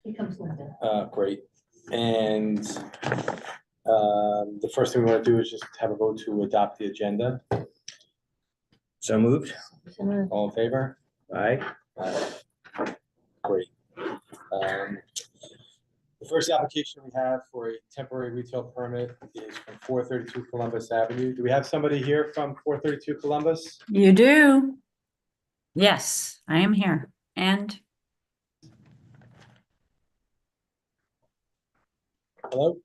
Here comes Linda. Great. And the first thing we want to do is just have a vote to adopt the agenda. So moved. All in favor? Aye. Great. The first application we have for a temporary retail permit is from 432 Columbus Avenue. Do we have somebody here from 432 Columbus? You do? Yes, I am here. And Hello?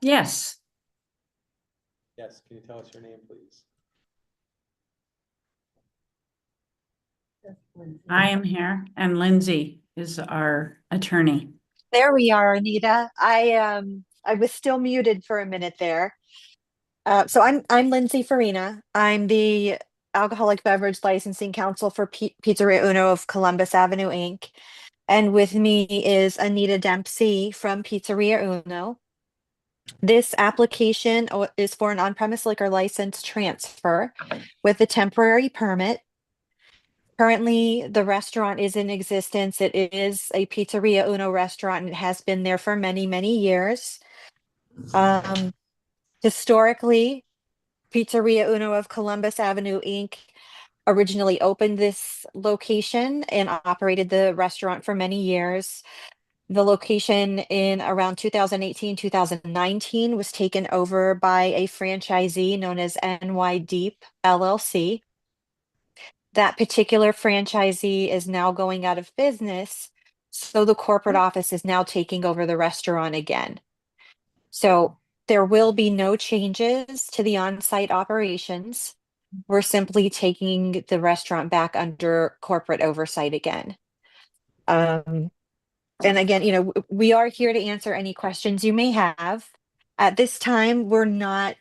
yes, Yes, can you tell us your name, please? I am here. And Lindsay is our attorney. There we are, Anita. I was still muted for a minute there. So I'm Lindsay Farina. I'm the alcoholic beverage licensing counsel for Pizzeria Uno of Columbus Avenue, Inc. And with me is Anita Dempsey from Pizzeria Uno. This application is for an on-premise liquor license transfer with a temporary permit. Currently, the restaurant is in existence. It is a Pizzeria Uno restaurant and it has been there for many, many years. Historically, Pizzeria Uno of Columbus Avenue, Inc. originally opened this location and operated the restaurant for many years. The location in around 2018, 2019 was taken over by a franchisee known as NY Deep LLC. That particular franchisee is now going out of business, so the corporate office is now taking over the restaurant again. So there will be no changes to the on-site operations. We're simply taking the restaurant back under corporate oversight again. And again, we are here to answer any questions you may have. At this time, we're not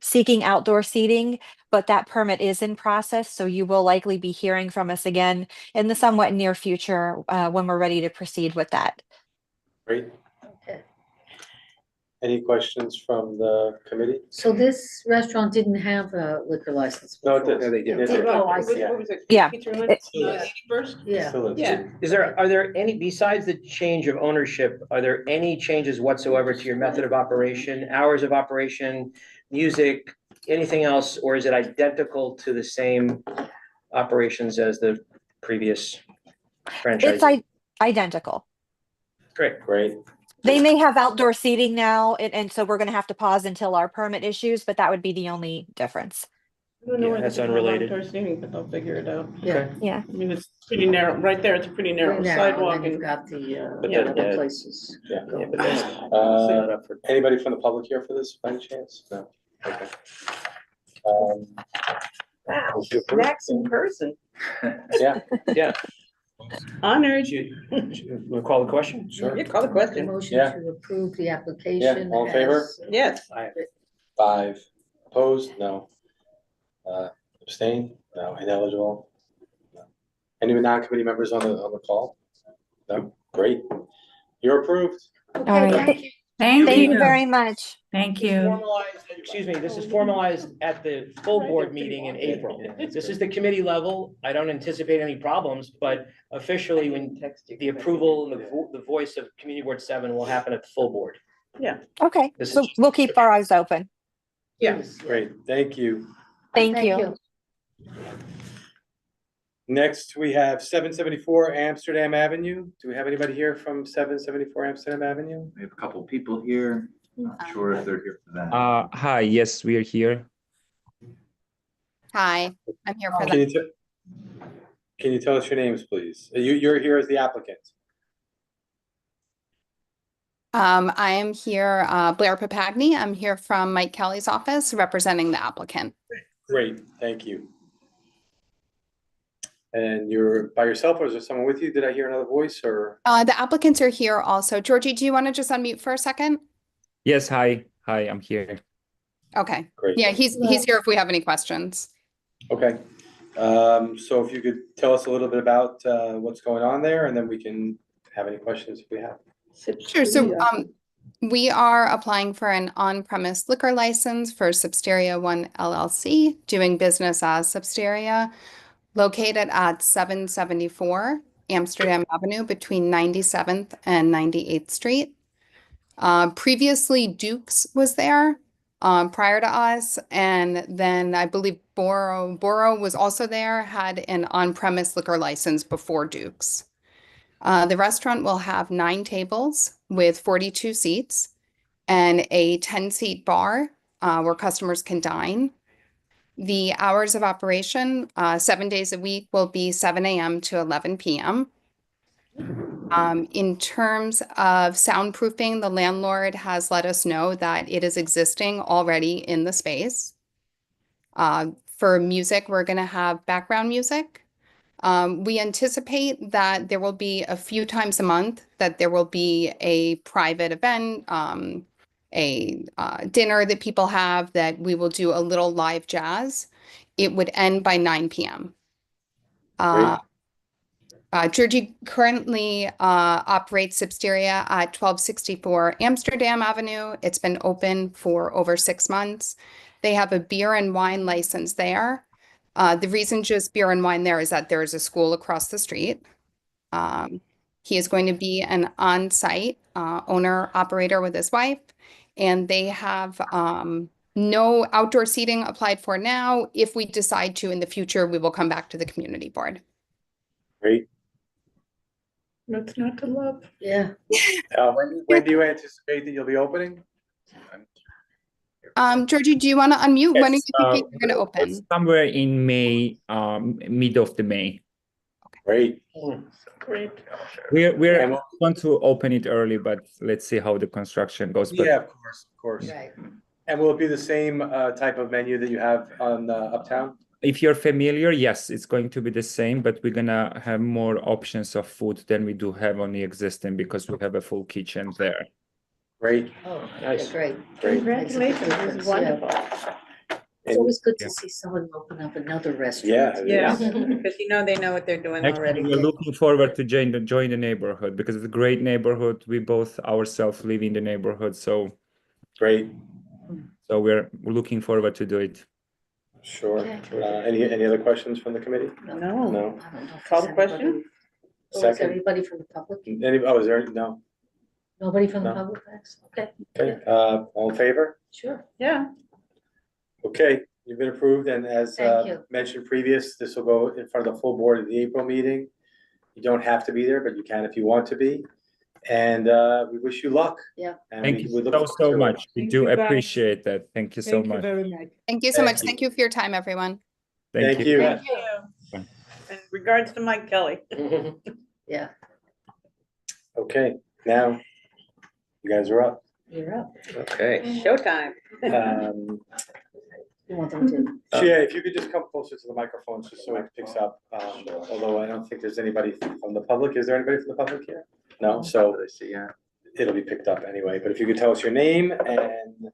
seeking outdoor seating, but that permit is in process, so you will likely be hearing from us again in the somewhat near future when we're ready to proceed with that. Great. Okay. Any questions from the committee? So this restaurant didn't have a liquor license No, it before? did. No, they did. Oh, I see. What was it? Yeah. Pizza Hut? It- First? Yeah. Still is. Yeah. Are there any, besides the change of ownership, are there any changes whatsoever to your method of operation, hours of operation, music, anything else? Or is it identical to the same operations as the previous franchise? It's identical. Great. Great. They may have outdoor seating now, and so we're going to have to pause until our permit issues, but that would be the only difference. I don't know Yeah, where that's they put unrelated. outdoor seating, but they'll figure it out. Yeah. Yeah. I mean, it's pretty narrow, right there, it's a pretty narrow Very narrow, sidewalk and then and. you've got the But Yeah. then, other places. Yeah. Yeah, but that's Uh, up for. Anybody from the public here for this by any chance? No. Okay. Wow, Max in person. Yeah, Yeah. Honored. We'll call the question? sure. Yeah, call the A question. motion Yeah. to approve the application. all in favor? as- Yes. 5 opposed? No. Abstain? No. Ineligible? No. Any non-committee members on the call? No. Great. You're approved. Okay, All right. thank you. Thank Thank you you. very much. Thank This you. formalized- Excuse me, this is formalized at the full board meeting in April. This is the committee level. I don't anticipate any problems, but officially, when the approval and the voice of Community Board 7 will happen at the full board. Okay, This is so just- we'll keep our eyes open. Yeah. Great. Thank you. Thank you. Next, we have 774 Amsterdam Avenue. Do we have anybody here from 774 Amsterdam Avenue? We have a couple people here. Not sure if they're here for that. Hi, yes, we are here. Hi, I'm here for Can the, you, can you tell us your names, please? You're here as the applicant. I am here, Blair Papagni. I'm here from Mike Kelly's office representing the applicant. Great, thank you. And you're by yourself, or is there someone with you? Did I hear another voice, or? The applicants are here also. Georgie, do you want to just unmute for a second? Yes, hi, I'm here. Okay. Great. Yeah, he's here if we have any questions. Okay. So if you could tell us a little bit about what's going on there, and then we can have any questions if we have. Sure. So we are applying for an on-premise liquor license for Sipsteria One LLC, doing business as Sipsteria, located at 774 Amsterdam Avenue between 97th and 98th Street. Previously, Duke's was there prior to us, and then I believe Boro was also there, had an on-premise liquor license before Duke's. The restaurant will have 9 tables with 42 seats and a 10-seat bar where customers can dine. The hours of operation, 7 days a week, will be 7 a.m. to 11 p.m. In terms of soundproofing, the landlord has let us know that it is existing already in the space. For music, we're going to have background music. We anticipate that there will be a few times a month that there will be a private event, a dinner that people have, that we will do a little live jazz. It would end by 9 p.m. Rigie currently operates Sipsteria at 1264 Amsterdam Avenue. It's been open for over 6 months. They have a beer and wine license there. The reason just beer and wine there is that there is a school across the street. He is going to be an on-site owner-operator with his wife, and they have no outdoor seating applied for now. If we decide to in the future, we will come back to the community board. Great. What's not to love? Yeah. When do you anticipate that you'll be opening? Georgie, do you want to unmute? When are you Yes, thinking you're going to open? It's somewhere in May, mid of the May. Great. Great. We're And- going to open it early, but let's see how the construction goes. But Yeah, of course. Right. And will it be the same type of menu that you have on Uptown? if you're familiar, yes, it's going to be the same, but we're gonna have more options of food than we do have on the existing because we have a full kitchen there. Great. Oh, Nice. okay, great. Congratulations, Makes a this difference, is yeah. wonderful. It's always good Yeah. to see someone open up another restaurant. Yeah. Yeah, because they know what they're doing Actually, already. we're looking forward to join the neighborhood because it's a great neighborhood. We both ourselves live in the neighborhood, so Great. we're looking forward to do it. Sure. Okay. Any other questions from the committee? No. I don't know if Call there's the question? anybody- Oh, is Second. anybody from the public? Is there, no? Nobody from the No. public, thanks. Okay, Okay, all in favor? sure. Yeah, Okay, you've been approved, and as Thank you. mentioned previous, this will go in front of the full board at the April meeting. You don't have to be there, but you can if you want to be. And we wish you luck. Yeah. And Thank we you look so forward to it. much. We Thank do you, guys. appreciate that. Thank you so thank you much. very much. Thank you so Thank much. you. Thank you for your time, everyone. Thank you. Thank you. And regards to Mike Kelly. Yeah, Okay, now you guys are up. you're up. Okay. Showtime. You want them to? Shia, if you could just come closer to the microphone just so it picks up, although I don't think there's anybody from the public. Is there anybody from the public here? No, so it'll be picked up anyway, but if you could tell us your name and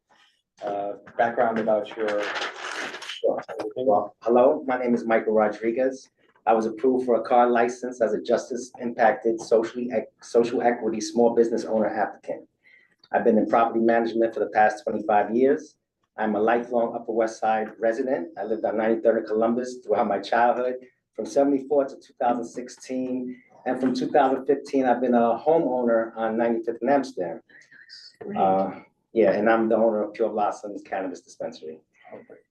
background about your. Well, hello, my name is Michael Rodriguez. I was approved for a car license as a justice impacted social equity small business owner applicant. I've been in property management for the past 25 years. I'm a lifelong Upper West Side resident. I lived on 93rd and Columbus throughout my childhood, from 74 to 2016. And from 2015, I've been a homeowner on 95th and Amsterdam. Yeah, and I'm the owner of Pure Blossoms Cannabis Dispensary.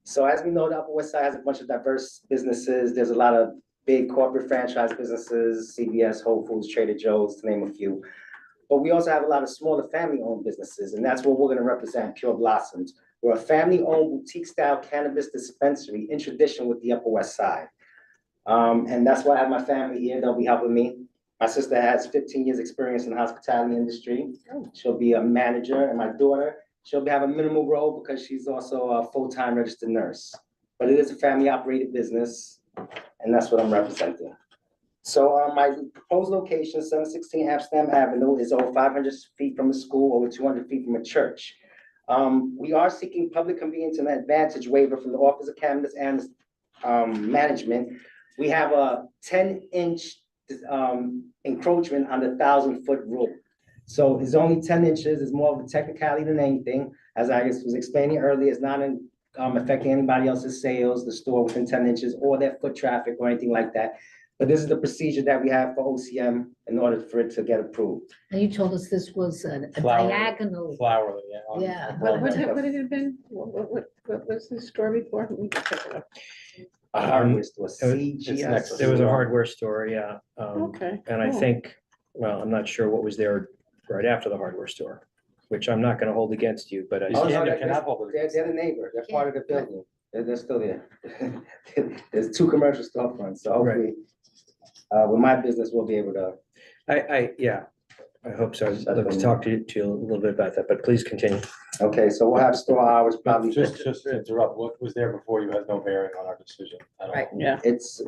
So as we know, the Upper West Side has a bunch of diverse businesses. There's a lot of big corporate franchise businesses, CVS, Whole Foods, Trader Joe's, to name a few. But we also have a lot of smaller family-owned businesses, and that's what we're going to represent, Pure Blossoms. We're a family-owned boutique-style cannabis dispensary in tradition with the Upper West Side. And that's why I have my family here. They'll be helping me. My sister has 15 years experience in the hospitality industry. She'll be a manager, and my daughter, she'll have a minimal role because she's also a full-time registered nurse. But it is a family-operated business, and that's what I'm representing. So my proposed location, 716 Amsterdam Avenue, is over 500 feet from a school, over 200 feet from a church. We are seeking public convenience and advantage waiver from the Office of Cannabis Management. We have a 10-inch encroachment on the 1,000-foot rule. So it's only 10 inches. It's more of a technicality than anything. As I was explaining earlier, it's not affecting anybody else's sales, the store within 10 inches, or their foot traffic or anything like that. But this is the procedure that we have for OCM in order for it to get approved. And you told us this was a Flower. diagonal. Flower, yeah. Yeah. What had it been? What was the store before? We can check it up. A hardware store, it's next CGS. There was a hardware store, yeah. Okay. And I cool. think, well, I'm not sure what was there right after the hardware store, which I'm not gonna hold against you, but I. You Oh, can't- no, you cannot hold it. They're the neighbor, they're part of the building, they're still there. There's 2 commercial storefronts, so hopefully, with my business, we'll be able to. Yeah, I hope so. I'd love to talk to you a little bit about that, but please continue. Okay, so we'll have store hours probably. Just to interrupt, what was there before you has no bearing on our decision at all. Right. Yeah. It's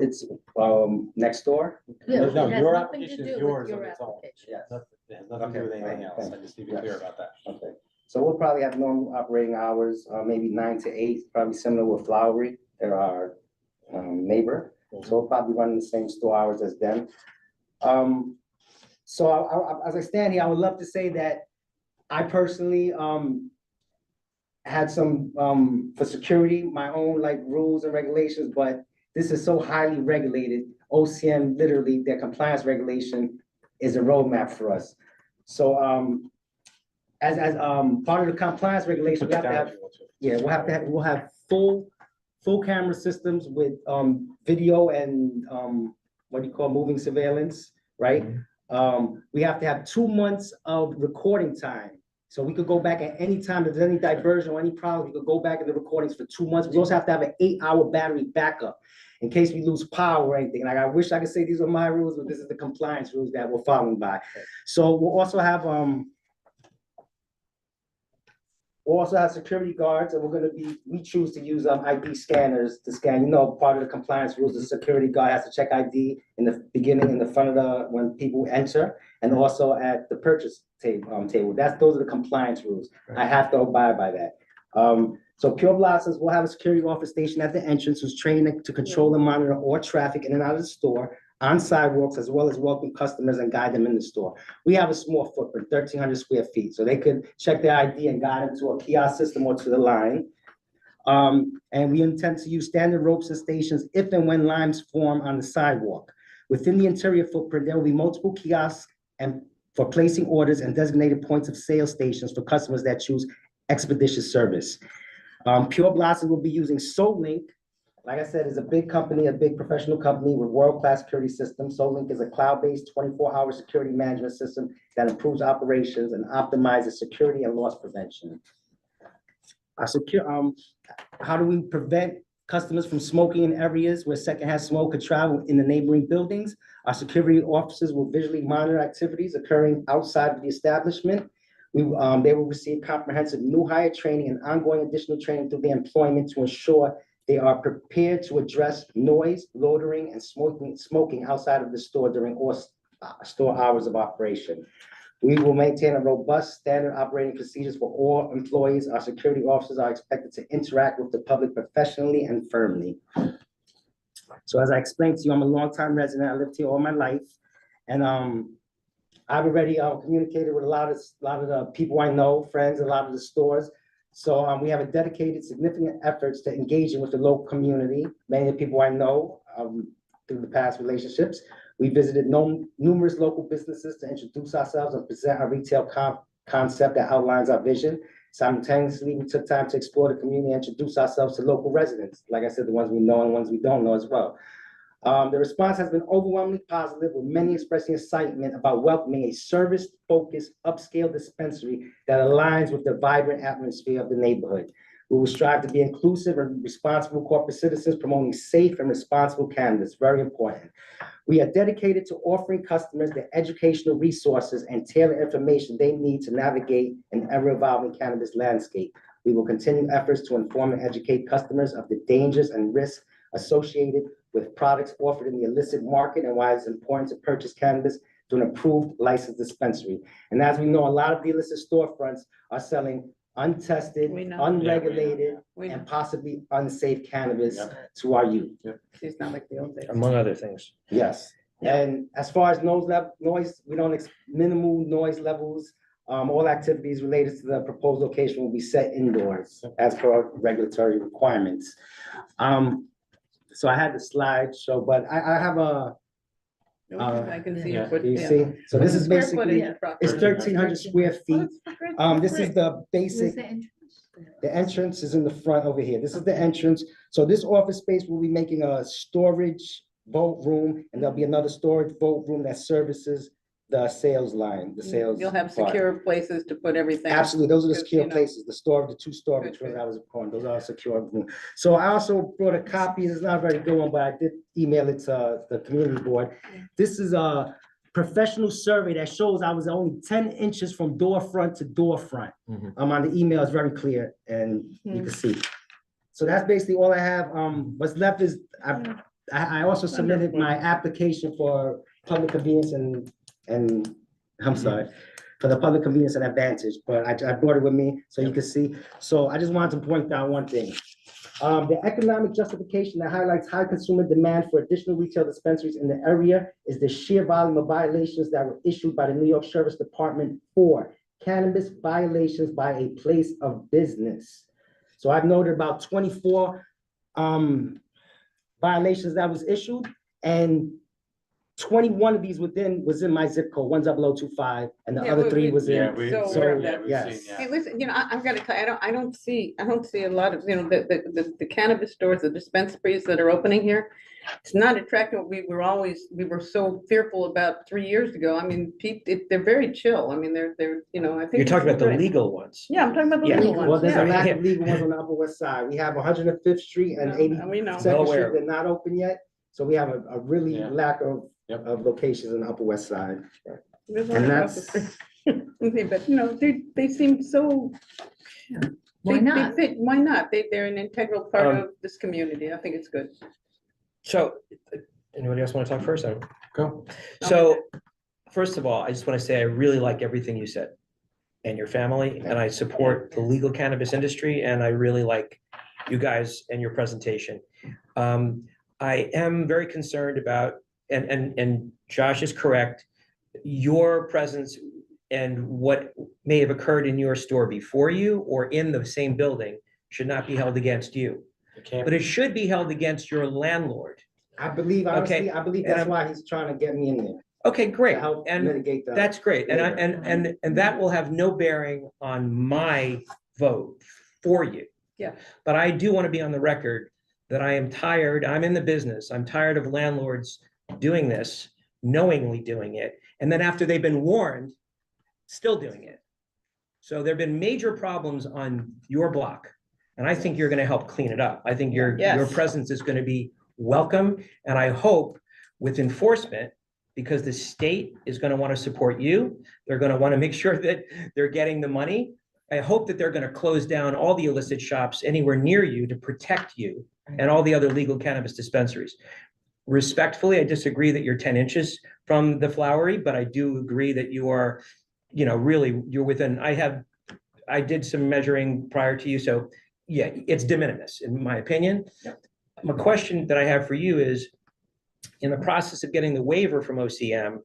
next door. Yeah, No, it has your nothing to application do is with yours your on its own. application. Yes. It has nothing to do with Okay, anything right, else. I thanks. just need to be clear Yes. about that. Okay, so we'll probably have normal operating hours, maybe 9 to 8, probably similar with Flowery, they're our neighbor. So we'll probably run the same store hours as them. So as I stand here, I would love to say that I personally had some for security, my own like rules and regulations, but this is so highly regulated. OCM, literally, their compliance regulation is a roadmap for us. So as part of the compliance regulation, we have to have, we'll have full camera systems with video and what do you call moving surveillance, right? We have to have 2 months of recording time. So we could go back at any time, if there's any diversion or any problem, we could go back in the recordings for 2 months. We also have to have an 8-hour battery backup in case we lose power or anything. Like I wish I could say these are my rules, but this is the compliance rules that we're following by. So we'll also have security guards, and we choose to use ID scanners to scan. You know, part of the compliance rules, the security guard has to check ID in the beginning, in the front of when people enter, and also at the purchase table. Those are the compliance rules. I have to abide by that. So Pure Blossoms will have a security officer station at the entrance who's trained to control and monitor all traffic in and out of the store, on sidewalks, as well as welcome customers and guide them in the store. We have a small footprint, 1,300 square feet, so they could check their ID and guide them to a kiosk system or to the line. And we intend to use standard ropes and stations if and when lines form on the sidewalk. Within the interior footprint, there will be multiple kiosks and for placing orders and designated points of sale stations for customers that choose expeditious service. Pure Blossom will be using SoLink. Like I said, it's a big company, a big professional company with world-class security systems. SoLink is a cloud-based 24-hour security management system that improves operations and optimizes security and loss prevention. How do we prevent customers from smoking in areas where secondhand smoke could travel in the neighboring buildings? Our security officers will visually monitor activities occurring outside of the establishment. They will receive comprehensive new hire training and ongoing additional training through their employment to ensure they are prepared to address noise, loitering, and smoking outside of the store during all store hours of operation. We will maintain a robust standard operating procedures for all employees. Our security officers are expected to interact with the public professionally and firmly. So as I explained to you, I'm a longtime resident. I lived here all my life. And I've already communicated with a lot of the people I know, friends, a lot of the stores. So we have a dedicated, significant efforts to engaging with the local community. Many of the people I know through the past relationships. We visited numerous local businesses to introduce ourselves and present our retail concept that outlines our vision. Simultaneously, we took time to explore the community and introduce ourselves to local residents. Like I said, the ones we know and ones we don't know as well. The response has been overwhelmingly positive, with many expressing excitement about welcoming a service-focused, upscale dispensary that aligns with the vibrant atmosphere of the neighborhood. We will strive to be inclusive and responsible corporate citizens, promoting safe and responsible cannabis. Very important. We are dedicated to offering customers the educational resources and tailored information they need to navigate an ever-evolving cannabis landscape. We will continue efforts to inform and educate customers of the dangers and risks associated with products offered in the illicit market and why it's important to purchase cannabis through an approved licensed dispensary. And as we know, a lot of the illicit storefronts are selling untested, We know. unregulated, We know. and possibly unsafe cannabis to our youth. It's not like the old days. Among other things. Yes. And as far as noise, we don't minimal noise levels. All activities related to the proposed location will be set indoors as per our regulatory requirements. So I had the slide show, but I have I can see yeah. it, but Do you yeah. see? So this is Square basically, footage, it's approximately. 1,300 square feet. This is the basic, the entrance is in the front over here. This is the entrance. So this office space will be making a storage vault room, and there'll be another storage vault room that services the sales line, the sales. You'll have part. secure places to put everything. Absolutely, those are the Because, secure you know, places, the two storage Good, rooms out of the corner, those are secure rooms. So I also brought a copy, it's not a very good one, but I did email it to the community board. This is a professional survey that shows I was only 10 inches from door front to door front. On the email, it's very clear, and you can see. So that's basically all I have. What's left is, I also submitted my application for public convenience and I'm sorry, for the public convenience and advantage, but I brought it with me so you can see. So I just wanted to point out one thing. The economic justification that highlights high consumer demand for additional retail dispensaries in the area is the sheer volume of violations that were issued by the New York Sheriff's Department for cannabis violations by a place of business. So I've noted about 24 violations that was issued, and 21 of these was in my zip code, 10025, and the Yeah, other three was Yeah, in. we, So So, aware of that. yes. Hey, listen, I've got to tell you, I don't see a lot of, the cannabis stores, the dispensaries that are opening here. It's not attractive. We were so fearful about 3 years ago. I mean, they're very chill. I mean, they're, I think. You're talking this about the is great. legal ones. Yeah, I'm talking about the Yeah. legal Well, ones, there's a yeah. lack of legal ones on the Upper West Side. We have 105th Street and And we know. 82nd Well Street, aware. they're not open yet. So we have a really Yeah. lack of Yep. locations in the Upper West Side. There's And one across the that's, street. But, they seem so. Why they not? fit. Why not? They're an integral part Um, of this community. I think it's good. So, anybody else want to talk first? Go. So, first of all, I just want to say I really like everything you said and your family, and I support the legal cannabis industry, and I really like you guys and your presentation. I am very concerned about, and Josh is correct, your presence and what may have occurred in your store before you or in the same building should not be held against you. But it should be held against your landlord. I believe, honestly, I believe that's why he's trying to get me in there. Okay, great. To help And mitigate that. that's great. And labor. and that will have no bearing on my vote for you. Yeah. But I do want to be on the record that I am tired. I'm in the business. I'm tired of landlords doing this, knowingly doing it. And then after they've been warned, still doing it. So there've been major problems on your block. And I think you're going to help clean it up. I think your Yes. presence is going to be welcome. And I hope with enforcement, because the state is going to want to support you, they're going to want to make sure that they're getting the money. I hope that they're going to close down all the illicit shops anywhere near you to protect you and all the other legal cannabis dispensaries. Respectfully, I disagree that you're 10 inches from the flowery, but I do agree that you are, really, you're within, I did some measuring prior to you. So yeah, it's de minimis in my opinion. My question that I have for you is, in the process of getting the waiver from OCM,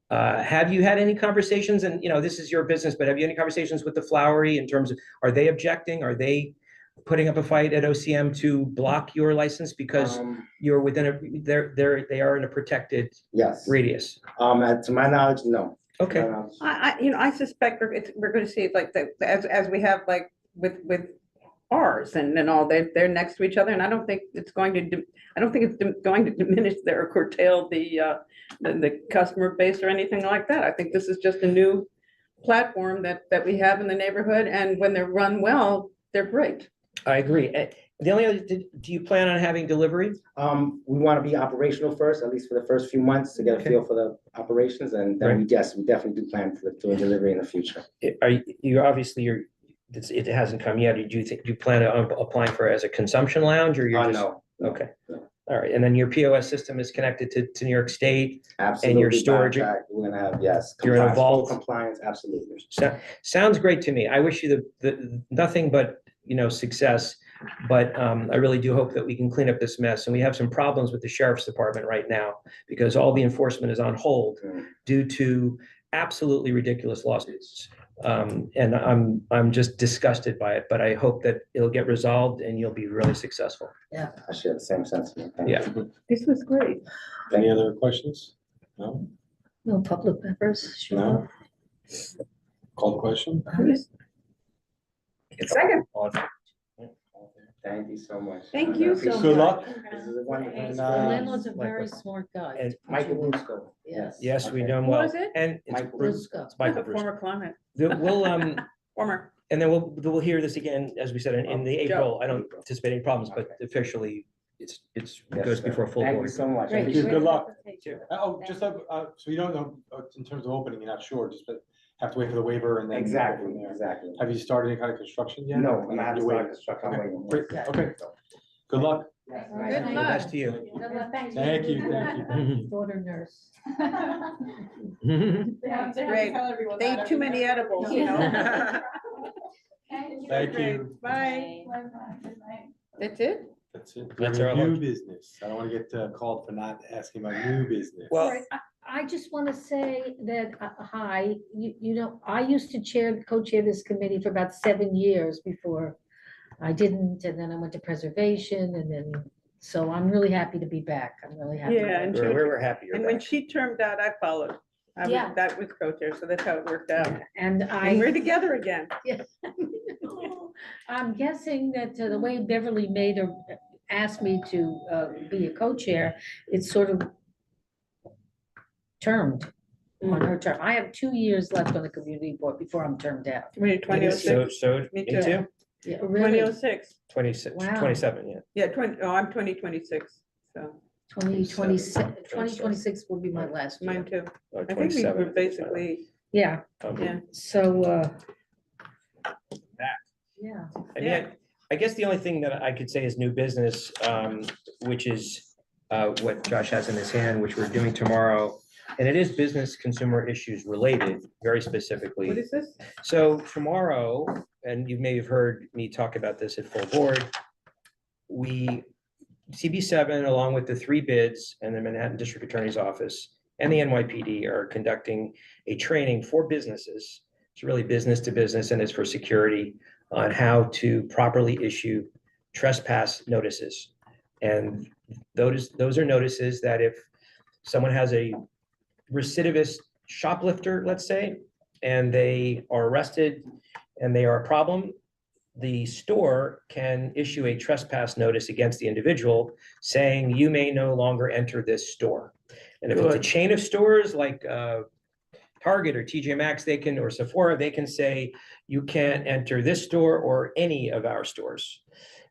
have you had any conversations? And this is your business, but have you any conversations with the flowery in terms of, are they objecting? Are they putting up a fight at OCM to block your license because you're within they are in a protected Yes. radius? To my knowledge, no. Okay. I suspect we're going to see it like that as we have like with ours and all. They're next to each other, and I don't think it's going to diminish or curtail the customer base or anything like that. I think this is just a new platform that we have in the neighborhood, and when they're run well, they're great. I agree. The only other, do you plan on having delivery? We want to be operational first, at least for the first few months, to get a feel for the operations, and then we definitely do plan to do a delivery in the future. It hasn't come yet. Do you plan on applying for it as a consumption lounge, or you're just? No. Okay. All right. And then your POS system is connected to New York State. Absolutely. And your storage. We're gonna have, yes. You're in a compliance, full vault. Compliance, absolutely. Sounds great to me. I wish you the nothing but success, but I really do hope that we can clean up this mess. And we have some problems with the sheriff's department right now because all the enforcement is on hold due to absolutely ridiculous lawsuits. And I'm just disgusted by it, but I hope that it'll get resolved and you'll be really successful. I share the same sentiment. Thank Yeah. you. This was great. Any other questions? No? No public members, sure. No? Call the question? Second. Thank you so much. Thank you so Good much. luck. This is a wonderful. And, The landlord's a very likewise. smart guy. And Michael Brusco. Yes. Yes, we Okay. know him Who well. was it? And it's Michael Bruce, Brusco. it's Michael A Bruce. former client, We'll, former. and then we'll hear this again, as we said, in the Joe. April. I don't anticipate any problems, but officially, it Yes, goes sir. before full Thank you board. so much. Great. Thank you, good luck. Sure. Oh, just, so you don't know, in terms of opening, you're not sure, just but have to wait for the waiver and then. go Exactly, from there. exactly. Have you started any kind of construction yet? No, I'm not You're starting waiting. construction. I'm Okay, waiting. great, okay. Good luck. Yes. All right, Good thank luck. Best to you. Good luck. Thank you, thank you. Daughter nurse. Great. They ate too many edibles, you know? Thank Great. you. Bye. That's it? That's it. That's our New lunch. business. I don't want to get called for not asking about new business. Well- Sorry, I just want to say that, hi, you know, I used to co-chair this committee for about 7 years before I didn't, and then I went to preservation, and then, so I'm really happy to be back. I'm really happy. Yeah, and We're happy you're And when back. she termed out, I followed. Yeah. That was co-chair, so that's how it worked out. And And we're I, together again. I'm guessing that the way Beverly asked me to be a co-chair, it's sort of termed on her term. I have 2 years left on the community board before I'm termed out. We're It is so, 2006, so, Me me too. too, Yeah, really, 2006. 26, Wow. 27, yeah. Yeah, I'm 2026, so 2026 will be my last year. mine too. Or I think we 27, were basically, Yeah, yeah. so, Back. yeah. And yet, I guess the only thing that I could say is new business, which is what Josh has in his hand, which we're doing tomorrow. And it is business consumer issues related, very specifically. What is this? So tomorrow, and you may have heard me talk about this at full board, CB7, along with the 3 bids and the Manhattan District Attorney's Office and the NYPD are conducting a training for businesses. It's really business to business, and it's for security on how to properly issue trespass notices. And those are notices that if someone has a recidivist shoplifter, let's say, and they are arrested and they are a problem, the store can issue a trespass notice against the individual saying you may no longer enter this store. And if it's a chain of stores like Target or TJ Maxx, they can, or Sephora, they can say you can't enter this store or any of our stores.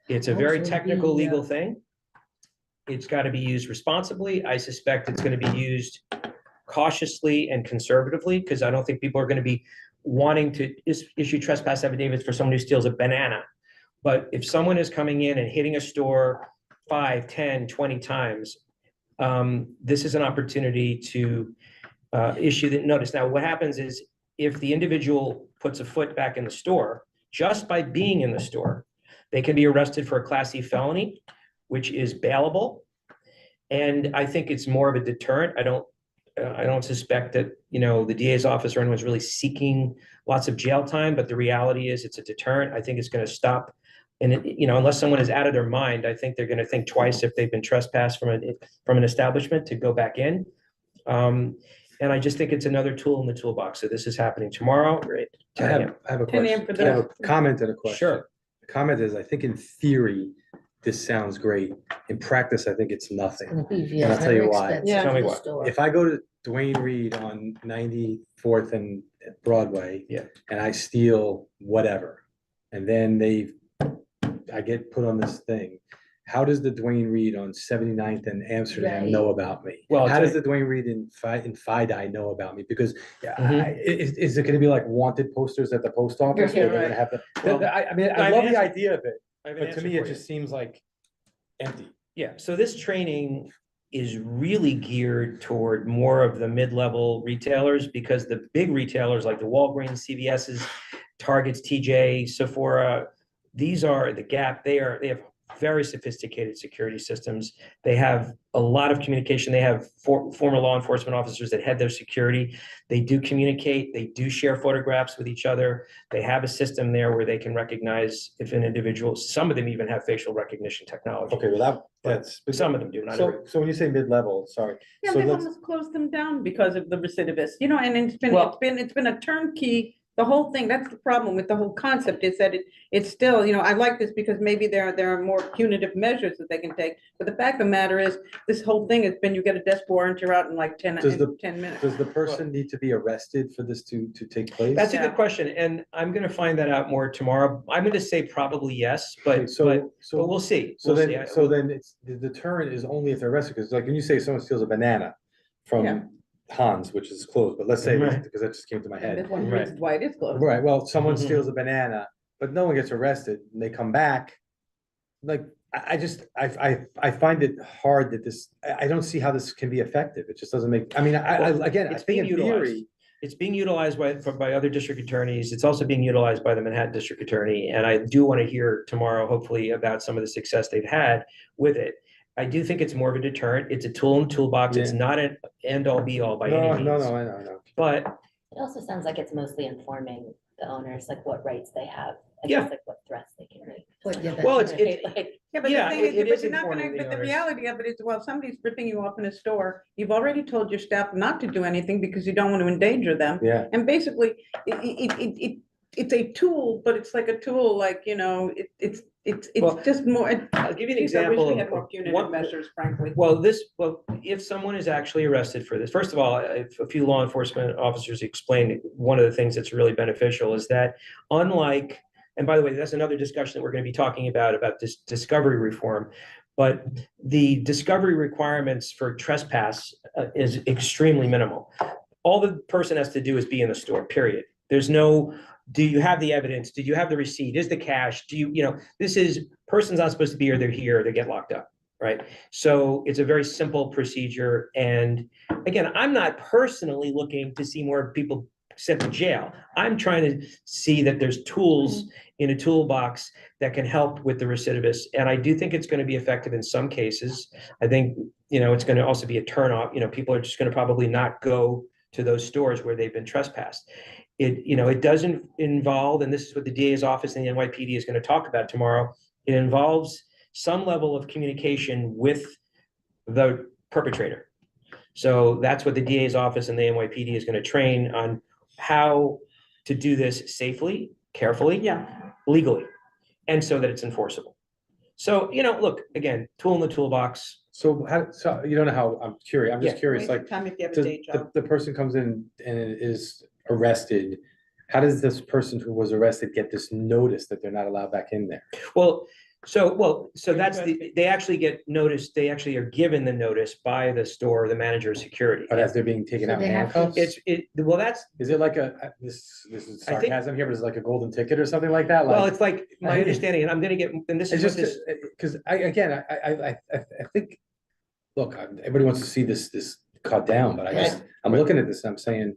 It's a very Also technical the, legal thing. It's got to be used responsibly. I suspect it's going to be used cautiously and conservatively, because I don't think people are going to be wanting to issue trespass affidavits for someone who steals a banana. But if someone is coming in and hitting a store 5, 10, 20 times, this is an opportunity to issue the notice. Now, what happens is if the individual puts a foot back in the store, just by being in the store, they can be arrested for a Class C felony, which is bailable. And I think it's more of a deterrent. I don't suspect that, the DA's office or anyone's really seeking lots of jail time, but the reality is it's a deterrent. I think it's going to stop. And, unless someone is out of their mind, I think they're going to think twice if they've been trespassed from an establishment to go back in. And I just think it's another tool in the toolbox. So this is happening tomorrow. Great. I have a 10 a.m. question. for I have a those. comment and a question. Sure. The comment is, I think in theory, this sounds great. In practice, I think it's It's nothing. gonna be, And yeah, I'll tell very you why. expensive Yeah. to Tell me the why. store. If I go to Dwayne Reed on 94th and Broadway. Yeah. And I steal whatever, and then I get put on this thing. How does the Dwayne Reed on 79th and Amsterdam Right. know about me? Well, How I'll does the Dwayne Reed in FIDI know about me? Because Mhm. is it gonna be like wanted posters at the post office? Where they're gonna have Well, I mean, I I have love an the answer. idea of it, I have an but to answer me, it for you. just seems like empty. Yeah, so this training is really geared toward more of the mid-level retailers, because the big retailers like the Walgreens, CVS's, Targets, TJ, Sephora, these are the Gap, they have very sophisticated security systems. They have a lot of communication. They have former law enforcement officers that head their security. They do communicate. They do share photographs with each other. They have a system there where they can recognize if an individual, some of them even have facial recognition technology. Okay, well, that's. But some of them do, not So, every. so when you say mid-level, sorry. Yeah, So they've let's, almost closed them down because of the recidivists, you know, and Well- it's been a turnkey. The whole thing, that's the problem with the whole concept is that it's still, you know, I like this because maybe there are more punitive measures that they can take. But the fact of the matter is, this whole thing has been, you get a desk warrant, you're out in like 10 minutes. does the person need to be arrested for this to take place? That's a Yeah. good question, and I'm gonna find that out more tomorrow. I'm gonna say probably yes, Okay, but so we'll see. So We'll then, see. it's, the deterrent is only if they're arrested, because like when you say someone steals a banana Yeah. from Hans, which is closed, but let's say, Right. because that just came to my And head. this one Right. reasons why it is closed. Right, well, someone Mhm. steals a banana, but no one gets arrested, and they come back. Like, I just, I find it hard that this, I don't see how this can be effective. It just doesn't make, I mean, again, I It's think being in utilized. theory. It's being utilized by other district attorneys. It's also being utilized by the Manhattan District Attorney. And I do want to hear tomorrow, hopefully, about some of the success they've had with it. I do think it's more of a deterrent. It's a tool in the toolbox. It's Yeah. not an end all be all by any No, means. no, I know. But It also sounds like it's mostly informing the owners, like what rights they have, and Yeah. just like what threats they can make. But, yeah, Well, that's it's- right. Like, Yeah, but Yeah, the thing it is, is but you're not gonna, informing the but the owners. reality of it is, well, somebody's ripping you off in a store, you've already told your staff not to do anything because you don't want to endanger them. Yeah, And basically, it's a tool, but it's like a tool, like, you know, Well, it's just more. I'll give you an Geez, I wish example we had more of punitive one. measures, frankly. Well, if someone is actually arrested for this, first of all, if a few law enforcement officers explained, one of the things that's really beneficial is that unlike, and by the way, that's another discussion that we're going to be talking about this discovery reform. But the discovery requirements for trespass is extremely minimal. All the person has to do is be in the store, period. There's no, do you have the evidence? Did you have the receipt? Is the cash? Do you know, this is, person's not supposed to be here, they're here, they get locked up, right? So it's a very simple procedure. And again, I'm not personally looking to see more people sent to jail. I'm trying to see that there's tools in a toolbox that can help with the recidivists. And I do think it's going to be effective in some cases. I think, you know, it's going to also be a turnoff. You know, people are just going to probably not go to those stores where they've been trespassed. It doesn't involve, and this is what the DA's office and the NYPD is going to talk about tomorrow. It involves some level of communication with the perpetrator. So that's what the DA's office and the NYPD is going to train on, how to do this safely, carefully, legally, and so that it's enforceable. So, you know, look, again, tool in the toolbox. so you don't know how, I'm curious, I'm just Yeah. curious, like, the person comes in and is arrested. How does this person who was arrested get this notice that they're not allowed back in there? So that's they actually get noticed, they actually are given the notice by the store, the manager of security. But as they're being taken So out they have to- handcuffs? That's, Is it like this is I think- sarcasm here, but it's like a golden ticket or something like that? well, Like, it's like, my understanding, and I'm gonna get, and this it's is what just, this, because I think, look, everybody wants to see this cut down, but I'm looking at this and I'm saying,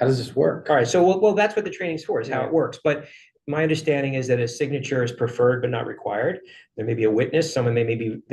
how does this work? all right, so, well, that's what the training's for, is how it works. But my understanding is that a signature is preferred but not required. There may be a witness, someone they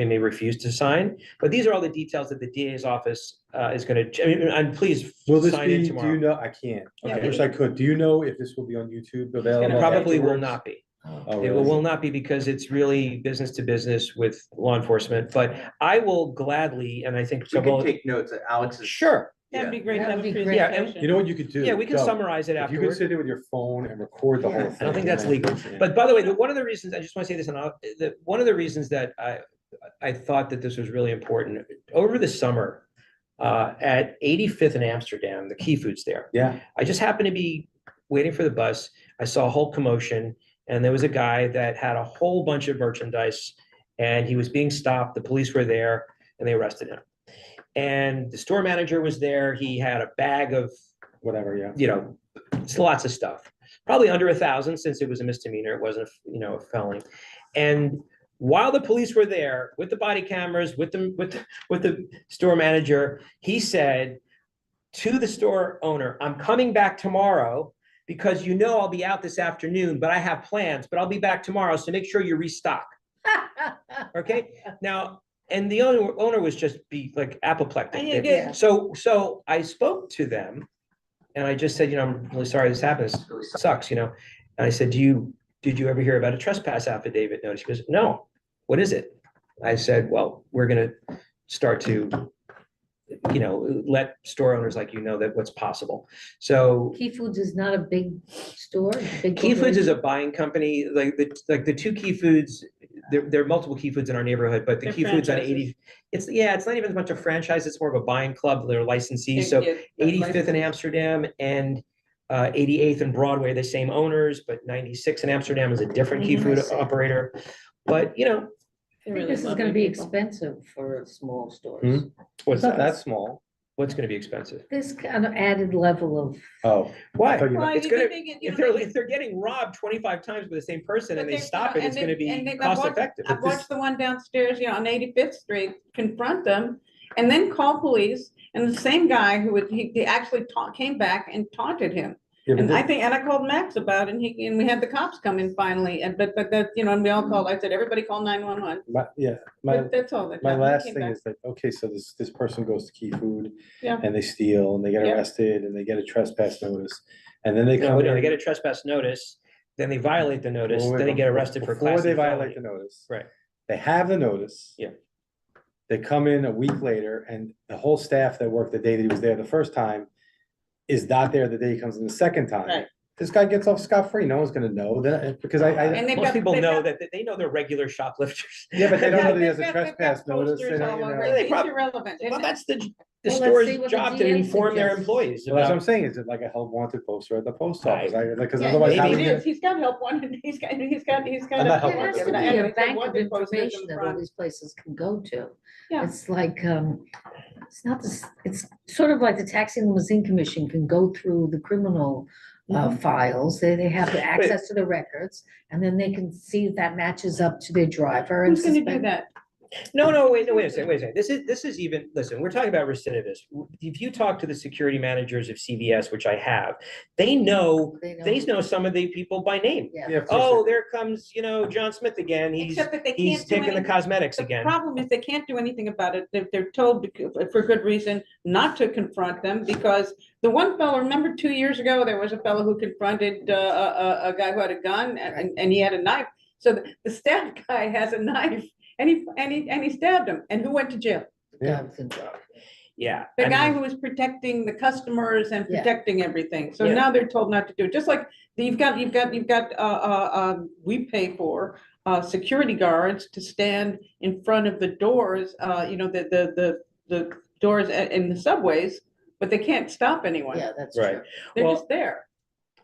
may refuse to sign, but these are all the details that the DA's office is gonna, and please Will this sign in be, do tomorrow. you know, I can't, Yeah, I wish I could, do you know if this will be on YouTube available? Probably will afterwards? not be. Oh, It really? will not be, because it's really business to business with law enforcement, but I will gladly, and I think. We can take notes, Alex is. Sure, That'd be great to have a That'd be great. Yeah, and- presentation. You know what you could do? yeah, we can Doug? summarize it If you could afterwards. sit there with your phone and record the whole thing. I don't think that's and then- legal. But by the way, one of the reasons, I just want to say this, one of the reasons that I thought that this was really important, over the summer, at 85th in Amsterdam, the Key Food's there. Yeah, I just happened to be waiting for the bus. I saw a whole commotion, and there was a guy that had a whole bunch of merchandise, and he was being stopped. The police were there, and they arrested him. And the store manager was there. He had a bag of, whatever, yeah. you know, it's lots of stuff, probably under 1,000, since it was a misdemeanor. It wasn't, a felony. And while the police were there with the body cameras, with the store manager, he said to the store owner, "I'm coming back tomorrow because I'll be out this afternoon, but I have plans, but I'll be back tomorrow. So make sure you restock." Okay, now, and the owner was just like apoplectic. Yeah. So I spoke to them and I just said, I'm really sorry this happened. This really sucks, And I said, did you ever hear about a trespass affidavit notice? He goes, no. What is it? I said, well, we're gonna start to, let store owners like that what's possible. So Key Foods is not a big store, big Key Foods is corporation? a buying company, like the two Key Foods, there are multiple Key Foods in our neighborhood, but the They're Key Foods on franchises. 80, it's not even as much a franchise, it's more of a buying club, they're licensees, so Yeah, yeah, 85th in licensees. Amsterdam and 88th and Broadway, the same owners, but 96 in Amsterdam is a different Key Mhm, Food I see. operator. But, I think this is gonna be expensive for small stores. Hmm? It's What's not that that? small. What's gonna be expensive? This kind of added level of, Oh. Why? thought you meant- Well, It's you gonna, think it- if they're getting robbed 25 times by the same person and But they stop it, it's gonna be cost effective. I've watched the one downstairs, on 85th Street confront them and then call police. And the same guy he actually came back and taunted him. Yeah, but And this- I called Max about it and we had the cops come in finally. And, but that, and we all called, I said, everybody call 911. my But that's all. that my happened. He last came thing back. is that, okay, so this person goes to Key Food. Yeah. And they steal and they get Yeah. arrested and they get a trespass notice. And then they No, come no, they in. get a trespass notice, then they violate the notice, Wait, then they but get arrested for before class they C violate felony. the notice. Right. They have the notice. Yeah. They come in a week later and the whole staff that worked the day that he was there the first time is not there the day he comes in the second time. Right. This guy gets off scot-free. No one's gonna know that because And they've Most got- people they've know got- that they know they're regular shoplifters. Yeah, but they don't know that he has a They've got trespass notice. posters They don't, all you over. know. They It's prob- irrelevant. Well, that's the let's store's see what the job to GM inform their suggests. employees Well, that's what I'm about. saying. Is it like a help wanted poster at the post office? Because Yeah, otherwise, how maybe we it get is. He's got help wanted. He's got. I'm not there helping has to with be it. a bank of information that all these places can go to. Yeah. It's like, it's not this, it's sort of like the Taxi and Limousine Commission can go through the criminal files. They have the access to the records, and then they can see if that matches up to their driver. And Who's gonna do suspend- that? No, wait a second. This is even, listen, we're talking about recidivists. If you talk to the security managers of CVS, which I have, they know some of the people by name. Yeah. Yeah, of course Oh, there comes, John Smith again. Except that they He's can't do taking the anything. cosmetics The again. problem is they can't do anything about it. They're told for good reason not to confront them because the one fellow, remember 2 years ago, there was a fellow who confronted a guy who had a gun and he had a knife. So the staff guy has a knife and he stabbed him. And who went to jail? Yeah. Yeah. The I guy mean, who was protecting the customers and Yeah. protecting everything. So Yeah. now they're told not to do it. Just like you've got, we pay for security guards to stand in front of the doors, the doors in the subways, but they can't stop anyone. Yeah, that's Right. true. They're Well- just there.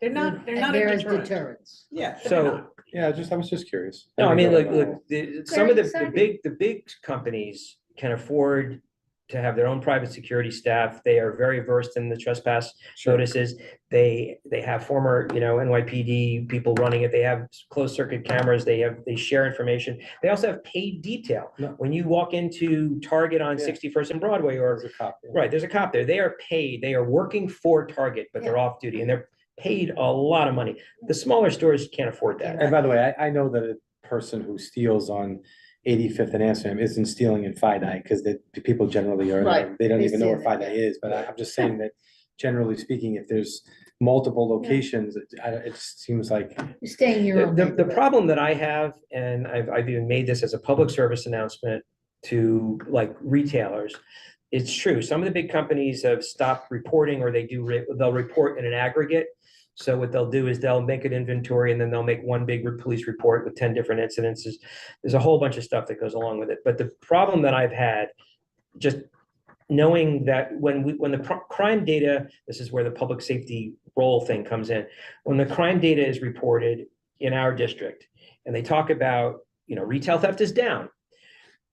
They're not And a there is deterrent. deterrence. Yeah. they're So, not. Yeah, I was just curious. no, I mean, didn't look, know. some of Very exciting. the big companies can afford to have their own private security staff. They are very versed in the trespass Sure. notices. They have former, NYPD people running it. They have closed circuit cameras. They share information. They also have paid detail. No. When you walk into Target on Yeah. 61st and Broadway or, There's a cop. Yeah. right, there's a cop there. They are paid. They are working for Target, but they're off duty and they're paid a lot of money. The smaller stores can't afford that. And by the way, I know that a person who steals on 85th and Amsterdam isn't stealing in Fidei because the people generally are, Right. they don't They even know see where that, Fidei is. But I'm just saying that generally speaking, if there's multiple locations, it just seems like. You stay in your own. The neighborhood. problem that I have, and I've even made this as a public service announcement to like retailers, it's true. Some of the big companies have stopped reporting or they'll report in an aggregate. So what they'll do is they'll make an inventory and then they'll make one big police report with 10 different incidences. There's a whole bunch of stuff that goes along with it. But the problem that I've had, just knowing that when the crime data, this is where the public safety role thing comes in. When the crime data is reported in our district and they talk about, retail theft is down.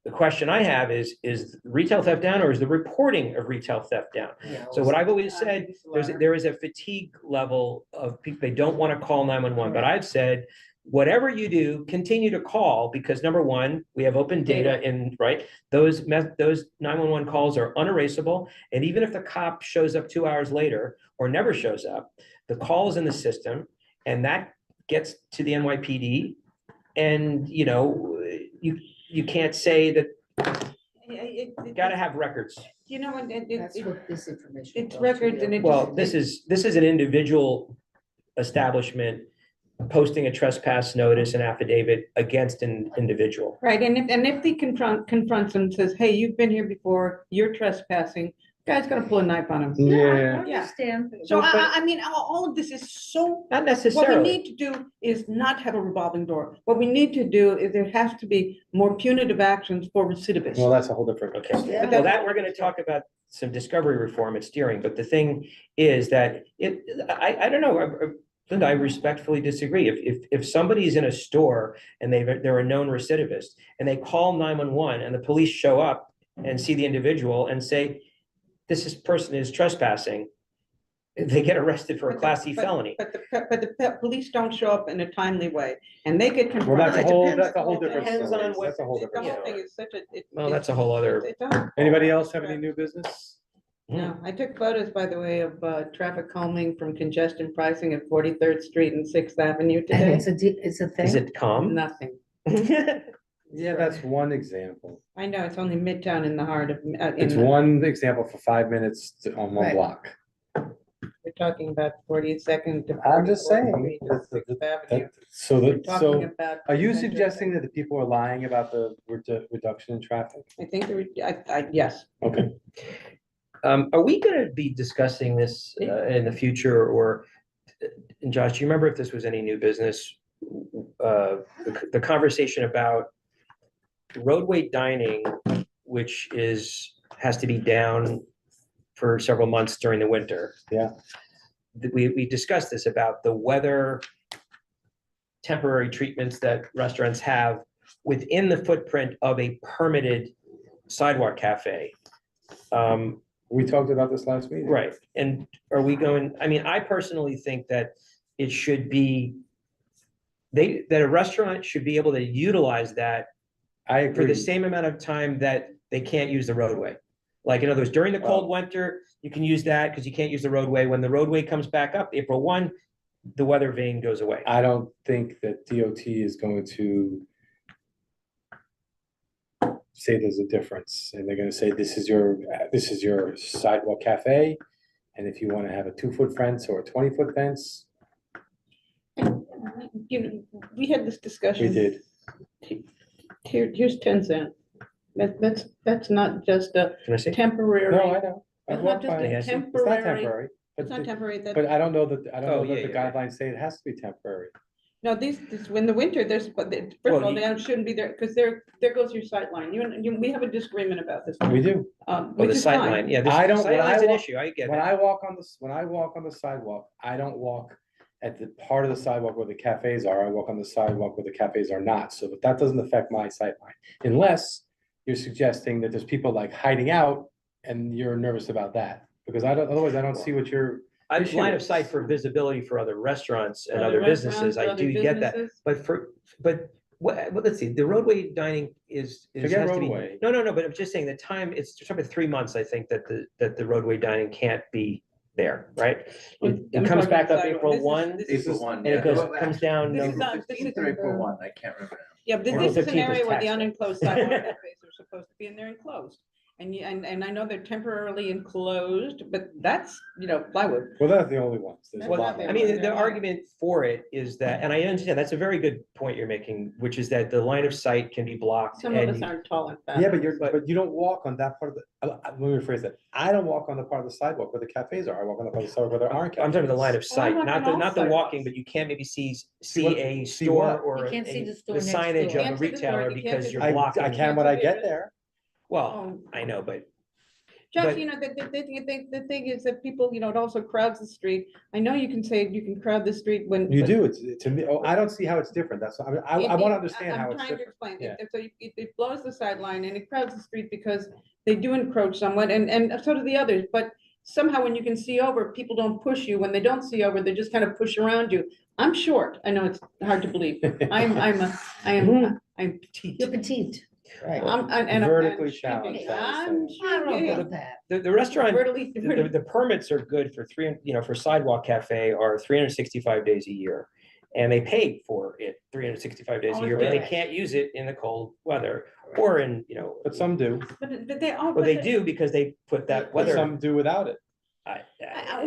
The question I have is retail theft down or is the reporting of retail theft down? Yeah, So what I've always said, there is a fatigue level of people, they don't want to call 911, but I've said, whatever you do, continue to call because number one, we have open data in, right? Those 911 calls are unerasable. And even if the cop shows up 2 hours later or never shows up, the call is in the system and that gets to the NYPD and, you can't say that, gotta have records. You know, and That's what this information. it's goes to records and you. it Well, just- this is an individual establishment posting a trespass notice and affidavit against an individual. Right, and if he confronts him and says, hey, you've been here before, you're trespassing, guy's gonna pull a knife on him. I Yeah. understand. So But- I mean, all of this is so, Not what we necessarily. need to do is not have a revolving door. What we need to do is there has to be more punitive actions for Well, recidivists. that's a whole different. Okay, Yeah. well, that, we're gonna talk about some discovery reform at steering, but the thing is that I don't know, Linda, I respectfully disagree. If somebody's in a store and they're a known recidivist and they call 911 and the police show up and see the individual and say, person is trespassing, they get arrested for a Class C felony. But the police don't show up in a timely way, and they get Well, that's confronted. a whole, depends. that's a whole different Depends story. on what- That's a whole The different whole story. thing is such a. Well, that's a whole other. Anybody else have any new business? No, I took photos, by the way, of traffic calming from congestion pricing at 43rd Street and 6th Avenue today. It's a thing. Is it calm? Nothing. Yeah, that's one example. I know, it's only Midtown in the heart of. It's one example for 5 minutes on one Right. block. We're talking about 42nd to. I'm just 44th saying, Street and 6th Avenue. So We're that, talking so about. are you center- suggesting that the people are lying about the reduction in traffic? I think, yes. Okay. Are we gonna be discussing this in the future or, and Josh, do you remember if this was any new business? The conversation about roadway dining, which has to be down for several months during the winter. Yeah. We discussed this about the weather temporary treatments that restaurants have within the footprint of a permitted sidewalk cafe. We talked about this last meeting. Right, and are we going, I mean, I personally think that it should be, that a restaurant should be able to utilize that I for agree. the same amount of time that they can't use the roadway. Like, in other words, during the cold winter, you can use that because you can't use the roadway. When the roadway comes back up, April 1, the weather vane goes away. I don't think that DOT is going to say there's a difference, and they're gonna say, this is your sidewalk cafe, and if you wanna have a 2-foot fence or a 20-foot fence, You know, we had this discussion. we did. Here's 10 cents. That's not just a Can I say? temporary. No, I know. I It's not walked just by a it. It's not temporary. temporary, It's not temporary. but I don't know that, Oh, the yeah. guidelines say it has to be temporary. No, when the winter, there's, but first of all, you- they shouldn't be there, because there goes your sight line. We have a disagreement about this. We do. Oh, Which the is fine. sightline, yeah, I the don't- when I sightline's an walk- issue, I get When it. I walk on the sidewalk, I don't walk at the part of the sidewalk where the cafes are. I walk on the sidewalk where the cafes are not. So that doesn't affect my sight line. Unless you're suggesting that there's people like hiding out and you're nervous about that. Because otherwise I don't see what you're. I have issue line of is. sight for visibility for other restaurants and Other other businesses, I restaurants, do other get that. businesses. But let's see, the roadway dining is. Forget has to be- roadway. No, but I'm just saying the time, it's sort of 3 months, I think, that the roadway dining can't be there, right? It I'm comes talking back up sidewalk. April This is- 1, this April is- 1. and it goes, comes down. This is no- not- this is- 15th or April 1, I can't remember now. Yeah, but April this is an 15th is area where the tax day. unenclosed sidewalk cafes are supposed to be, and they're enclosed. And I know they're temporarily enclosed, but that's, plywood. Well, that's the only ones. There's a Well, lot I I more. mean, the argument for it is that, and I understand, that's a very good point you're making, which is that the line of sight can be blocked. Some of and us aren't tall and fat. Yeah, but you don't walk on that part of let me rephrase that. I don't walk on the part of the sidewalk where the cafes are. I walk on the part of the sidewalk where there aren't cafes. I'm talking the line of sight, walk not on all not the sidewalks. walking, but you can't maybe see what? a See store what? or You can't see the store next signage door. of a Can't see the store, retailer you can't because see you're the- I blocking. can when I get there. Well, I know, but Josh, but- the thing is that people, it also crowds the street. I know you can say you can crowd the street when. You but do, it's, to me, I don't see how it's different, that's, I mean, I it- wanna it- understand I'm how it's trying to different. explain. Yeah. So it blows the sideline and it crowds the street because they do encroach somewhat, and so do the others, but somehow when you can see over, people don't push you. When they don't see over, they just kind of push around you. I'm short. I know it's hard to believe. I'm petite. You're petite, right? I'm Vertically challenged, I'm I don't know short. about that. the restaurant, Vertically- the permits are good for for sidewalk cafe are 365 days a year. and they pay for it 365 days a year, but they can't use it in the cold weather or in, you know. But some do, But they all. Well, they do because they put that but weather. some do without it.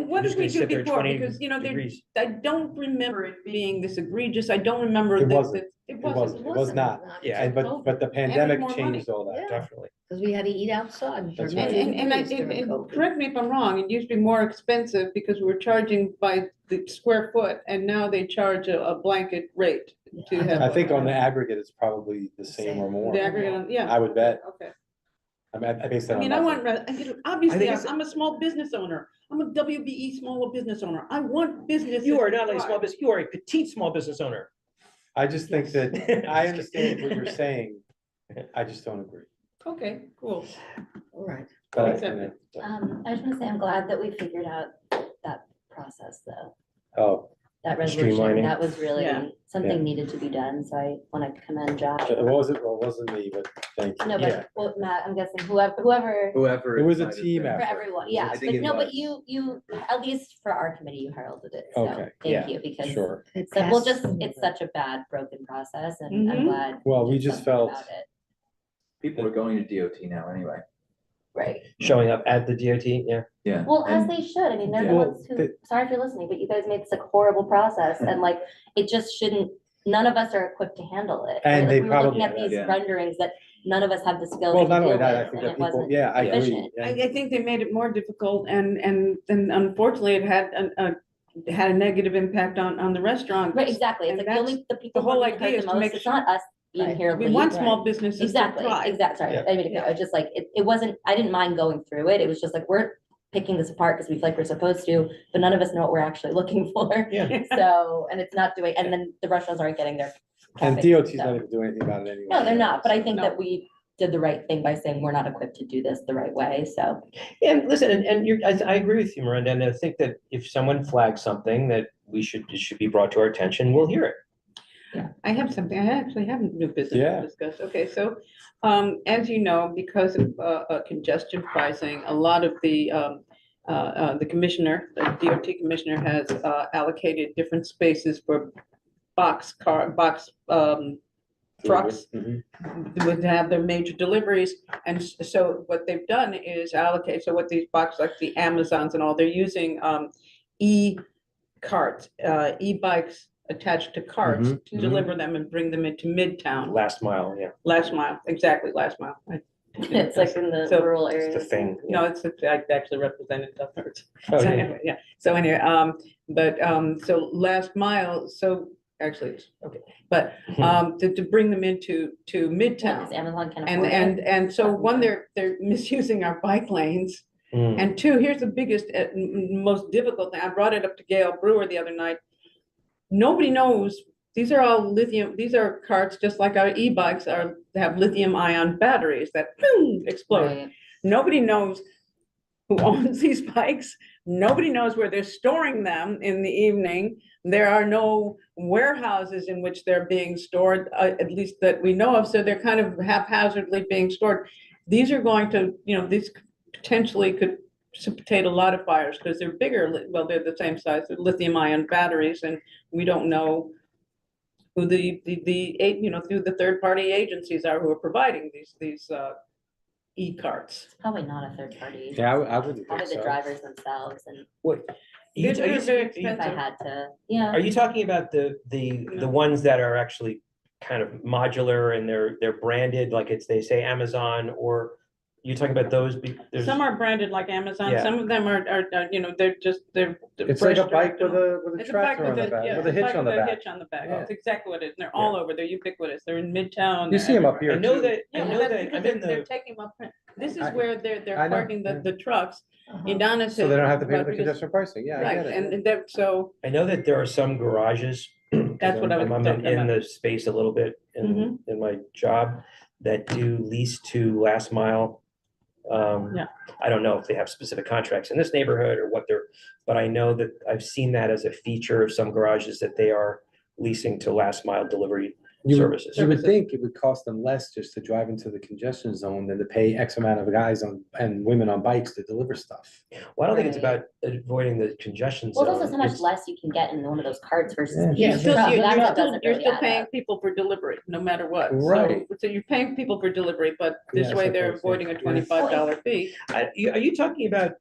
What did we do before? 20 Because, you know, degrees. I don't remember it being this egregious. I don't remember. It that- wasn't. that- It was not. Yeah, And but the pandemic more money. changed all that. Yeah. Definitely. Because we had to eat outside. for That's many right. And degrees during and COVID. correct me if I'm wrong, it used to be more expensive because we were charging by the square foot, and now they charge a blanket rate to have. I think on the aggregate, it's probably the same or more. The aggregate, yeah. I would bet. Okay. I mean, I based it I on. mean, I nothing. want, obviously, it's- I'm a small business owner. I'm a WBE small business owner. I want business. You are not only a small business, you are a petite small business owner. I just think that, I Just understand kidding. what you're saying, I just don't agree. Okay, cool. All right. But I- Accept it. I just want to say I'm glad that we figured out that process though. Oh, That resolution, Streamlining. that was really Yeah. Yeah. something needed to be done. So I want to commend Josh. it wasn't, well, it wasn't me, but thank you. No, Yeah. but well, Matt, I'm guessing whoever, Whoever. It was a might have team been. for effort. everyone, yeah, I think but it no, but was. you, at least for our committee, you heralded it. So Okay, yeah, thank you because Sure. It so, well, passed. just, it's such a bad broken process and I'm Mhm. glad. Well, we did just something felt- about it. People are going to DOT now anyway. Right. Showing up at the DOT, yeah. Yeah. Well, as and- they should. I mean, they're the Yeah. ones who, sorry if you're listening, but you guys made this like horrible process and like, it just shouldn't, none of us are equipped to handle it. And Like, they we were looking at probably- these yeah. renderings that none of us have the skills Well, to not deal only with, that, I think and that it people, wasn't yeah, I agree. efficient. And- I think they made it more difficult and then unfortunately it had had a negative impact on the restaurant. Right, exactly. It's And like that's the people the whole who are being idea hurt is the to make most. It's sure- not us being Right. here. We want lead. small businesses to Exactly, thrive. sorry, Yeah. I mean, I was just like, it wasn't, I didn't mind going through it, it was just like, we're picking this apart because we feel like we're supposed to, but none of us know what we're actually looking for. Yeah. So, and it's not doing, and then the restaurants aren't getting their. And capping, DOT's so. not even doing anything about it anyway. No, they're not, but I think No. that we did the right thing by saying we're not equipped to do this the right way, so. And listen, and you're, I agree with you, Miranda, and I think that if someone flags something that it should be brought to our attention, we'll hear it. I have something, I actually have new business Yeah. to discuss. Okay, so, as you know, because of congestion pricing, a lot of the commissioner, the DOT commissioner has allocated different spaces for box trucks Mhm. would have their major deliveries. And so what they've done is allocate, so what these boxes, like the Amazons and all, they're using e-carts, e-bikes attached to carts Mhm, to mhm. deliver them and bring them into Midtown. Last mile, yeah. Last mile, exactly, last mile. It's like in the So- rural It's areas. the thing. No, it's, I actually represented Duffers. Oh, So yeah. anyway, yeah, so anyway, so last mile, so actually, it's, okay, but, to bring them into Midtown. Because Amazon can And, afford it. and so one, they're misusing our bike lanes. Mm. And two, here's the biggest, most difficult thing. I brought it up to Gail Brewer the other night. Nobody knows, these are all lithium, these are carts, just like our e-bikes are, have lithium ion batteries that boom, explode. Right. Nobody knows who owns these bikes. Nobody knows where they're storing them in the evening. There are no warehouses in which they're being stored, at least that we know of. So they're kind of haphazardly being stored. These are going to, these potentially could precipitate a lot of fires because they're bigger. Well, they're the same size, they're lithium ion batteries, and we don't know who the through the third party agencies are who are providing these e-carts. It's probably not a third party. Yeah, I wouldn't Probably think the so. drivers themselves and What? You- They're are you- very are you- if I expensive. had to, yeah. Are you talking about the No. ones that are actually kind of modular and they're branded, like they say Amazon, or you're talking about those? There's- Some are branded like Amazon, Yeah. some of them are, they're. It's like a fresh bike direct with and- a It's a bike tractor on the back, yeah, with a it's hitch bike on the with a back. hitch on the back, Yeah. that's exactly what it is, and they're all over, they're ubiquitous, they're in Midtown. You see them up everywhere. here I know too. that, Yeah, I well, know that's that, because I'm in they're the, taking up, this is I- where they're I know, parking yeah. the trucks. Uh-huh. Edana So they don't have to pay for said- the because- congestion pricing, yeah, I Right, get it. and that, so, I know that there are some garages. 'cause That's what I was I'm talking in about. the space a little bit Mhm. in my job that do lease to last mile. Yeah. I don't know if they have specific contracts in this neighborhood or what but I know that I've seen that as a feature of some garages that they are leasing to last mile delivery services. You would think it would cost them less just to drive into the congestion zone than to pay X amount of guys and women on bikes to deliver stuff. Well, I don't think it's Right. about avoiding the congestion Well, zone. it's also so much It's- less you can get in one of those carts versus. Yeah. the You're still, truck. you're That's what still, doesn't you're really still add paying up. people for delivery, no matter what. Right. So you're paying people for delivery, but Yeah, this way they're suppose, yeah. avoiding a Yeah. $25 fee. are you talking about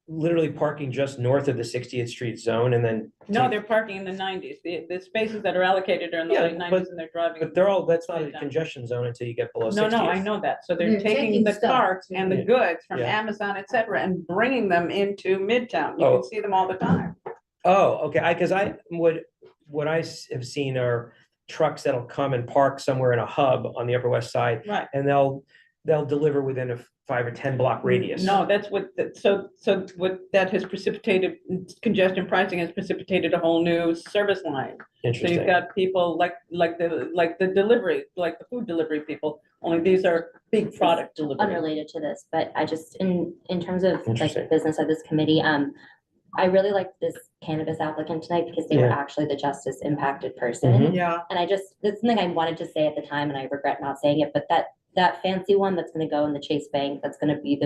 literally parking just north of the 60th Street zone and then? No, they're parking in the 90s. The spaces that are allocated are in the Yeah, late but- 90s and they're driving. But they're all, that's not a Right down. congestion zone until you get below No, 60th. no, I know that. So they're They're taking taking the stuff. carts and the Yeah. goods from Yeah. Amazon, et cetera, and bringing them into Midtown. You Oh. can see them all the time. Oh, okay, what I have seen are trucks that'll come and park somewhere in a hub on the Upper West Side, Right. and they'll deliver within a 5 or 10 block radius. No, that's what, so what that has precipitated, congestion pricing has precipitated a whole new service line. So Interesting. you've got people like the delivery, like the food delivery people, only these are big product delivery. Unrelated to this, but I just, in terms of like Interesting. the business of this committee, I really liked this cannabis applicant tonight because they were Yeah. actually the justice impacted person. Mhm. Yeah, And that's something I wanted to say at the time and I regret not saying it, but that fancy one that's gonna go in the Chase Bank, that's gonna be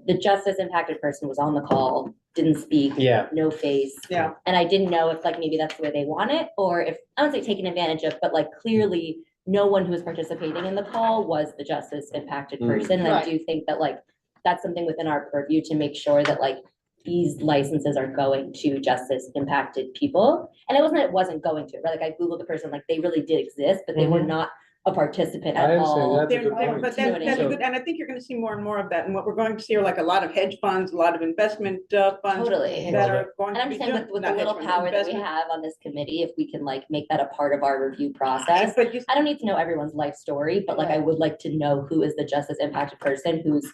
the justice impacted person was on the call, didn't speak. Yeah. No face. yeah. And I didn't know if like maybe that's the way they want it, or if, I wouldn't say taken advantage of, but like clearly no one who was participating in the call was the justice impacted person. And I Right. do think that like, that's something within our purview to make sure that like these licenses are going to justice impacted people. And it wasn't going to, right? Like I Googled the person, like they really did exist, but they were Mhm. not a participant I at understand all. that. That's a good point. But You know what I that's mean? good, and I think you're gonna see more and more of that, and what we're going to see are like a lot of hedge funds, a lot of investment funds. Totally. That are going And to I'm be just saying doing, with the not hedge little funds, power that we investment. have on this committee, if we can like make that a part of our review process. But you, I don't need to know everyone's life story, but like I would like to know who is the justice impacted person who's,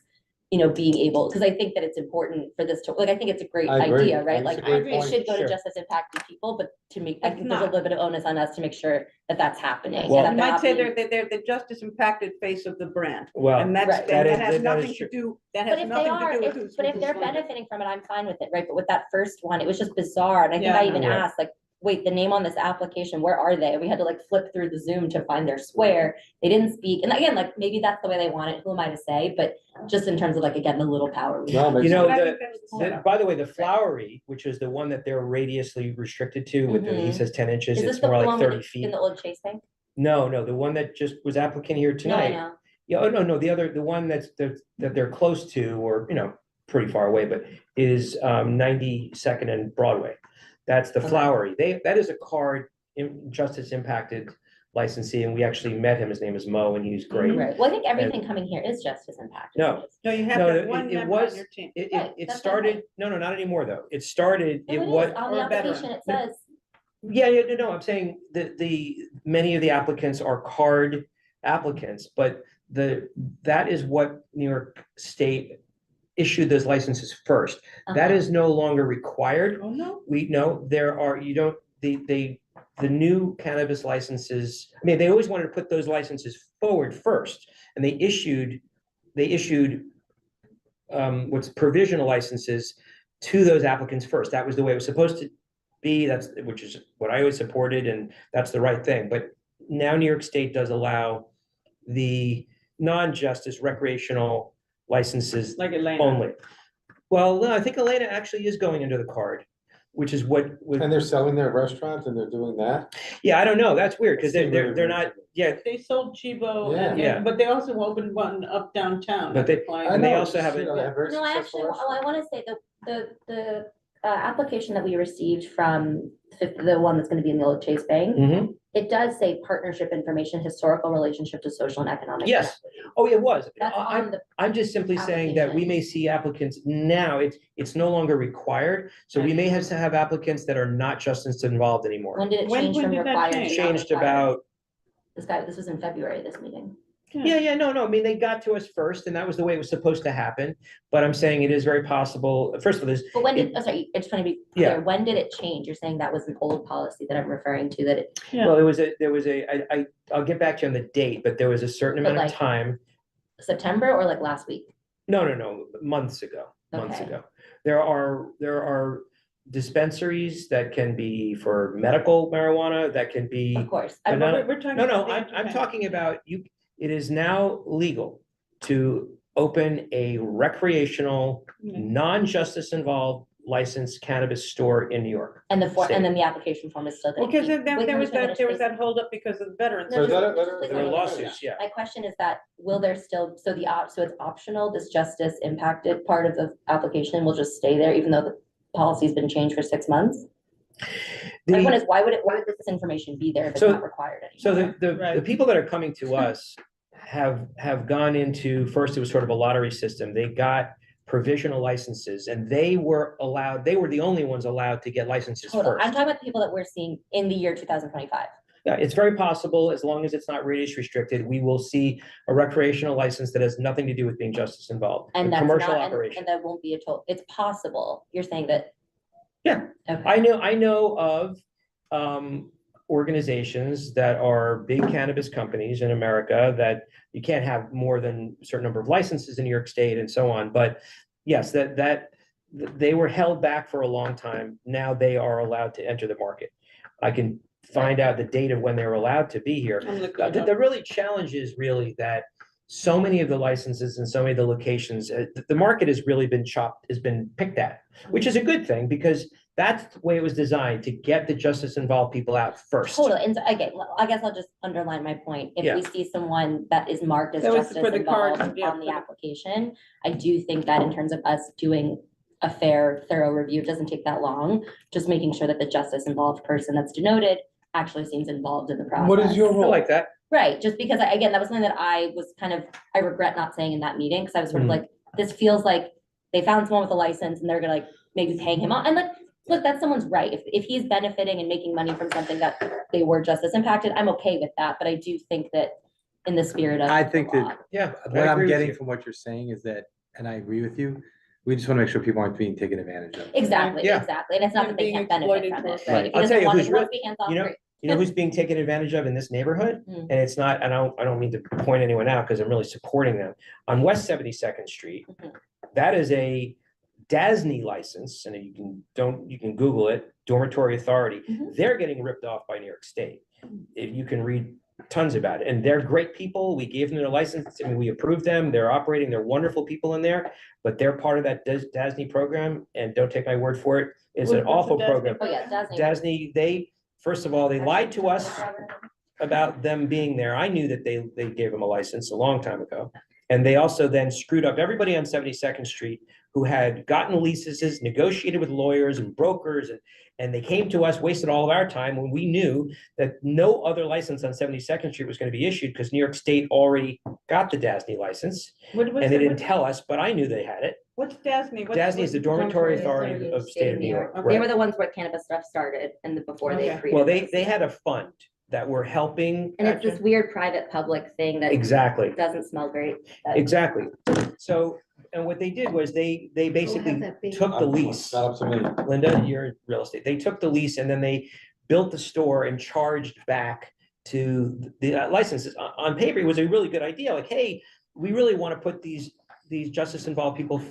being able, because I think that it's important for this to, like, I think it's a great I agree. idea, right? That's Like, a great it point. should go to Sure. justice impacted people, but to make, I It's think there's a not. little bit of onus on us to make sure that that's happening. and Well- that you they're might not say being- they're the justice impacted face of the brand, Well, and that's, Right. and That that is- has that is nothing to true. do, that But has if they nothing are, to do with who's. but if who's they're going to- benefiting from it, I'm fine with it, right? But with that first one, it was just bizarre. And I think Yeah, I I even know. asked, like, wait, the name on this application, where are they? We had to like flip through the Zoom to find their square. They didn't speak. And again, like, maybe that's the way they want it. Who am I to say? But just in terms of like, again, the little power. we No, have. makes You know, But I the- think that's the setup. By the way, the flowery, which is the one that they're radiusly restricted to with the, he Mhm. says 10 inches, Is this it's the more like one 30 in feet. the old Chase Bank? No, the one that just was applicant here No, I tonight. know. Yeah, oh, no, the one that they're close to, or, pretty far away, but is 92nd and Broadway. That's the Okay. flowery. That is a card justice impacted licensee, and we actually met him. His name is Mo, and he's great. Right. Well, I think everything coming here is justice impacted. No. No, you have No, to have it- one it member on was- your team. It Right, it that's what I'm started, no, not anymore, though. It started, No, it it is. was. On the Or a veteran. application, it says, Yeah, no, I'm saying the many of the applicants are card applicants, but that is what New York State issued those licenses first. That uh-huh. is no longer required. Oh, no? We know there are, the new cannabis licenses, I mean, they always wanted to put those licenses forward first, and they issued what's provisional licenses to those applicants first. That was the way it was supposed to be, which is what I always supported, and that's the right thing. But now New York State does allow the non-justice recreational licenses Like Atlanta. only. Well, no, I think Elena actually is going into the card, which is what. And they're selling their restaurant and they're doing that? Yeah, I don't know. That's weird because Seems they're really not. Yeah, They sold Chivo, Yeah. Yeah. but they also opened one up downtown. But they- I And they know, also have you a- know, they have very No, I successful actually, I restaurants. want to say the application that we received from the one that's going to be in the old Chase Bank, Mhm. it does say partnership information, historical relationship to social and economic. Yes. Oh, it was. That's on the, I'm just simply saying that we may see applicants now, it's no longer required. So we may have to have applicants that are not justice involved anymore. when did it When- change when from did that required change? to not Changed required? about, This was in February, this meeting. yeah, no, I mean, they got to us first and that was the way it was supposed to happen. But I'm saying it is very possible, first of all, there's, But when did, oh, sorry, I just want to be Yeah. clear, when did it change? You're saying that was an old policy that I'm referring to, that it, well, I'll get back to you on the date, but there was a certain But amount of like- time. September or like last week? No, months ago. Okay. There are dispensaries, that can be for medical marijuana, that can be. Of course. But I- not- We're talking No, about the I'm entertainment. talking about you, it is now legal to open a recreational, non-justice involved licensed cannabis store in New York. And State. and then the application form is still. Well, because Wait, there can was we finish, there was please? that holdup because of the veterans. No, So is that just- a- please There were let me lawsuits, yeah. My question is that, will there still, so so it's optional, this justice impacted part of the application will just stay there, even though the policy's been changed for 6 months? My point is, why would this information be there if it's So- not required anymore? So the Right. people that are coming to us have gone into, first it was sort of a lottery system. They got provisional licenses and they were the only ones allowed to get licenses Hold on, I'm first. talking about the people that we're seeing in the year 2025. Yeah, it's very possible, as long as it's not radius restricted, we will see a recreational license that has nothing to do with being justice involved. And a that's commercial not, operation. and that won't be it's possible. You're saying that. Yeah. Okay. I know of organizations that are big cannabis companies in America that you can't have more than a certain number of licenses in New York State and so on. But yes, that they were held back for a long time. Now they are allowed to enter the market. I can find out the date of when they were allowed to be here. I'm looking it up. The really challenge is really that so many of the licenses and so many of the locations, the market has really been picked at, which is a good thing because that's the way it was designed, to get the justice involved people out first. Totally, and so, again, I guess I'll just underline my point. If Yeah. we see someone that is marked as That was justice for the card, involved yeah, on the for the- application, I do think that in terms of us doing a fair, thorough review, it doesn't take that long, just making sure that the justice involved person that's denoted actually seems involved in the process. What is your I role? like that. Right, just because, again, that was something that I was I regret not saying in that meeting, because I was sort of Mhm. like, this feels like they found someone with a license and they're gonna like maybe hang him on, and like, look, that's someone's right. If he's benefiting and making money from something that they were justice impacted, I'm okay with that, but I do think that in the spirit of I the think law. that Yeah. I what I'm agree with getting you. from what you're saying is that, and I agree with you, we just want to make sure people aren't being taken advantage of. Exactly, Yeah. exactly, and it's not And that they being can't benefit exploited from for it, a right? If he I'll tell doesn't you want who's to be hands off, you know, great. You know who's being taken advantage of in this neighborhood? Mm. And it's not, and I don't mean to point anyone out because I'm really supporting them. On West 72nd Street, Mhm. that is a DASNY license, and you can Google it, Dormitory Authority. Mhm. They're getting ripped off by New York State. You can read tons about it, and they're great people. We gave them their license, and we approved them. They're operating, they're wonderful people in there, but they're part of that DASNY program, and don't take my word for it. It's an What's the awful DASNY program. Oh, yeah, Disney. DASNY, first of all, they lied to us about them being there. I knew that they gave them a license a long time ago. And they also then screwed up everybody on 72nd Street who had gotten leases, negotiated with lawyers and brokers, and they came to us, wasted all of our time when we knew that no other license on 72nd Street was going to be issued because New York State already got the DASNY license. And they didn't tell us, but I knew they had it. What's DASNY? DASNY is the Dormitory Authority of State of New York. Okay. They were the ones where cannabis stuff started and before they Okay. created. Well, this. they had a fund that were helping. And it's this weird private public thing that Exactly. doesn't smell great. that- Exactly. So, and what they did was they basically took the lease. Not up to me. Linda, you're in real estate. They took the lease and then they built the store and charged back to the licenses. On paper, it was a really good idea. Like, hey, we really want to put these justice involved people